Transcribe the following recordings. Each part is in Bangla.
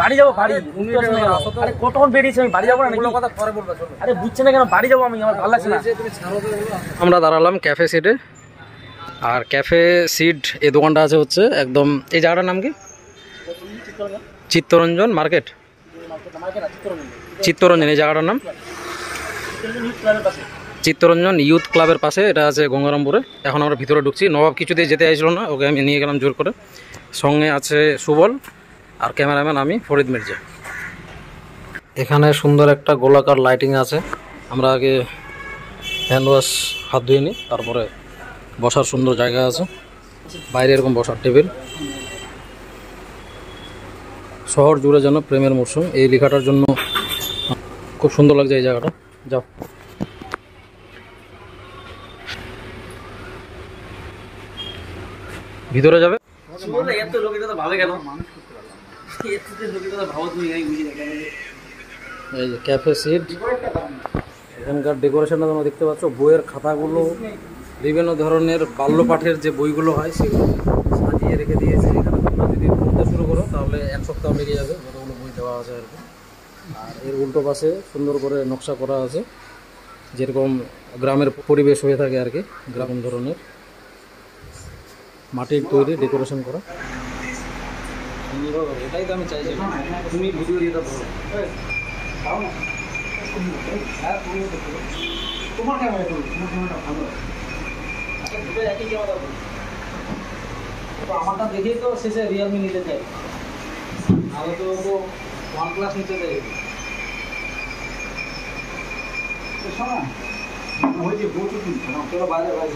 বাড়ি যাবো বাড়ি কতক্ষণ বেরিয়েছি আমি বাড়ি যাবো না আরে বুঝছে না কেন বাড়ি যাবো আমি আমার ভালো লাগছে না। আমরা দাঁড়ালাম ক্যাফে সিটে আর ক্যাফে সিট এই দোকানটা আছে হচ্ছে একদম এই জায়গাটার নাম কি চিত্তরঞ্জন মার্কেট চিত্তরঞ্জন এই জায়গাটার নাম চিত্তরঞ্জন ইউথ ক্লাবের পাশে এটা আছে গঙ্গারামপুরে। এখন আমরা ভিতরে ঢুকছি। নবাব কিছুতেই যেতে চাইছিল না, ওকে আমি নিয়ে গেলাম জোর করে। সঙ্গে আছে সুবল আর ক্যামেরাম্যান আমি ফরিদ মির্জা। এখানে সুন্দর একটা গোলাকার লাইটিং আছে। আমরা আগে হ্যান্ড ওয়াশ হাত ধুয়ে নিই, তারপরে বসার সুন্দর জায়গা আছে, বাইরে এরকম বসার টেবিল। শহর জুড়ে যেন প্রেমের মরশুম, এই লেখাটার জন্য খুব সুন্দর লাগছে এই জায়গাটা। যাও ভিতরে যাবে। এই যে ক্যাফে সিট, এখানকার ডেকোরেশনটা তোমরা দেখতে পাচ্ছ। বইয়ের খাতাগুলো, বিভিন্ন ধরনের বাল্য পাঠের যে বইগুলো হয় সেগুলো সাজিয়ে রেখে দিয়েছে। এখানে তোমরা যদি পড়তে শুরু করো তাহলে 1 সপ্তাহ লেগে যাবে, যতগুলো বই দেওয়া আছে আর কি। আর এর উল্টো পাশে সুন্দর করে নকশা করা আছে, যেরকম গ্রামের পরিবেশ হয়ে থাকে আর কি, গ্রাম ধরনের মাটির তৈরি ডেকোরেশন করা। এটাই তো আমি চাইছি, তুমি ভিডিও দিয়ে দাও। তোমার ক্যামেরা ভালো, আমারটা দেখেই তো শেষে রিয়েলমি নিতে চাই, আগে তো OnePlus নিতে চাই। বাইরে বাইরে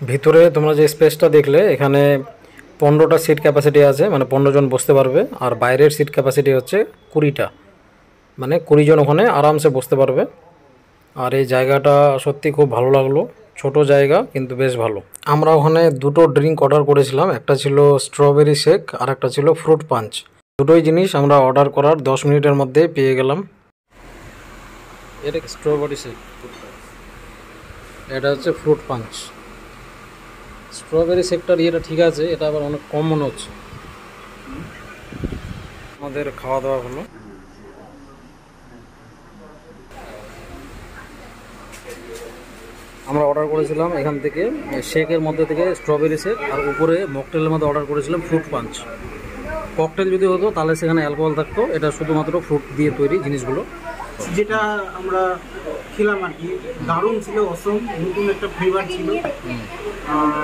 ভিতরে তোমরা যে স্পেসটা দেখলে, এখানে 15টা সিট ক্যাপাসিটি আছে, মানে 15 জন বসতে পারবে। আর বাইরের সিট ক্যাপাসিটি হচ্ছে 20টা, মানে 20 জন ওখানে আরামসে বসতে পারবে। আর এই জায়গাটা সত্যি খুব ভালো লাগলো, ছোট জায়গা কিন্তু বেশ ভালো। আমরা ওখানে দুটো ড্রিঙ্ক অর্ডার করেছিলাম, একটা ছিল স্ট্রবেরি শেক আর একটা ছিল ফ্রুট পাঞ্চ। দুটোই জিনিস আমরা অর্ডার করার 10 মিনিটের মধ্যে পেয়ে গেলাম। এটা স্ট্রবেরি শেক, এটা হচ্ছে ফ্রুট পাঞ্চ। স্ট্রবেরি শেকটার ইয়েটা ঠিক আছে, এটা আবার অনেক কম মনে হচ্ছে। আমাদের খাওয়া দাওয়া হলো। আমরা অর্ডার করেছিলাম এখান থেকে শেকের মধ্যে থেকে স্ট্রবেরি শেক, আর উপরে মকটেলের মধ্যে অর্ডার করেছিলাম ফ্রুট পাঞ্চ। ককটেল যদি হতো তাহলে সেখানে অ্যালকোহল থাকতো, এটা শুধুমাত্র ফ্রুট দিয়ে তৈরি জিনিসগুলো। যেটা আমরা খেলাম আর কি, দারুণ ছিল, অসম, নতুন একটা ফ্লেভার ছিল। আর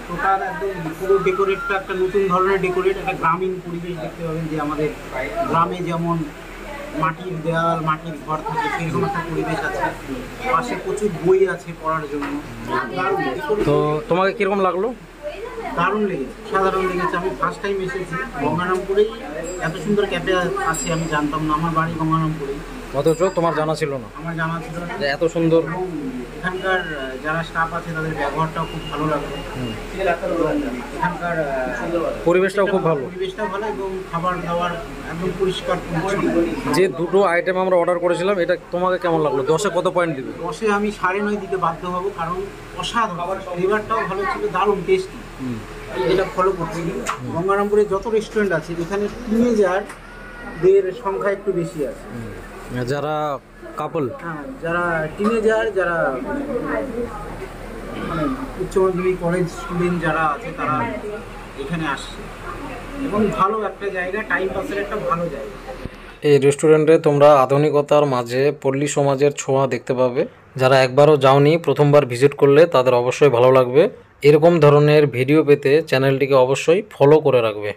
টোটাল একদম পুরো ডেকোরেটটা একটা নতুন ধরনের ডেকোরেট, একটা গ্রামীণ পরিবেশ দেখতে পাবেন, যে আমাদের গ্রামে যেমন মাটির দেওয়াল, মাটির ঘর থাকে, সেরকম একটা পরিবেশ আছে। পাশে প্রচুর বই আছে পড়ার জন্য। তো তোমাকে কীরকম লাগলো? দারুণ লেগেছে, সাধারণ লেগেছে। আমি ফার্স্ট টাইম এসেছি গঙ্গারামপুরেই, এত সুন্দর ক্যাফে আছে আমি জানতাম না। আমার বাড়ি গঙ্গারামপুরেই, অথচ তোমার জানা ছিল না? আমার জানা ছিল না যে এত সুন্দর। এবং এখানকার যারা স্টাফ আছে তাদের ব্যবহারটাও খুব ভালো লাগলো। এখানকার পরিবেশটাও খুব ভালো, পরিবেশটাও ভালো এবং খাবার দাবার একদম পরিষ্কার পরিচ্ছন্ন। যে দুটো আইটেম আমরা অর্ডার করেছিলাম, এটা তোমাকে কেমন লাগলো? 10-এ কত পয়েন্ট দিবে? 10-এ আমি 9.5 দিতে বাধ্য হব, কারণ অসাধারণ, ফ্লেভারটাও ভালো ছিল, দারুণ টেস্টি। এটা ফলো করছি। গঙ্গারামপুরে যত রেস্টুরেন্ট আছে, এখানে টিনেজারদের সংখ্যা একটু বেশি আছে। যারা কাপল, হ্যাঁ, যারা টিনেজার, যারা মানে উচ্চ মাধ্যমিক কলেজ স্টুডেন্ট যারা আছে, তারা এখানে আসছে এবং ভালো একটা জায়গা, টাইম পাসের একটা ভালো জায়গা। এই রেস্টুরেন্টে তোমরা আধুনিকতার মাঝে পল্লী সমাজের ছোঁয়া দেখতে পাবে। যারা একবারও যাওনি, প্রথমবার ভিজিট করলে তাদের অবশ্যই ভালো লাগবে। এরকম ধরনের ভিডিও পেতে চ্যানেলটিকে অবশ্যই ফলো করে রাখবে।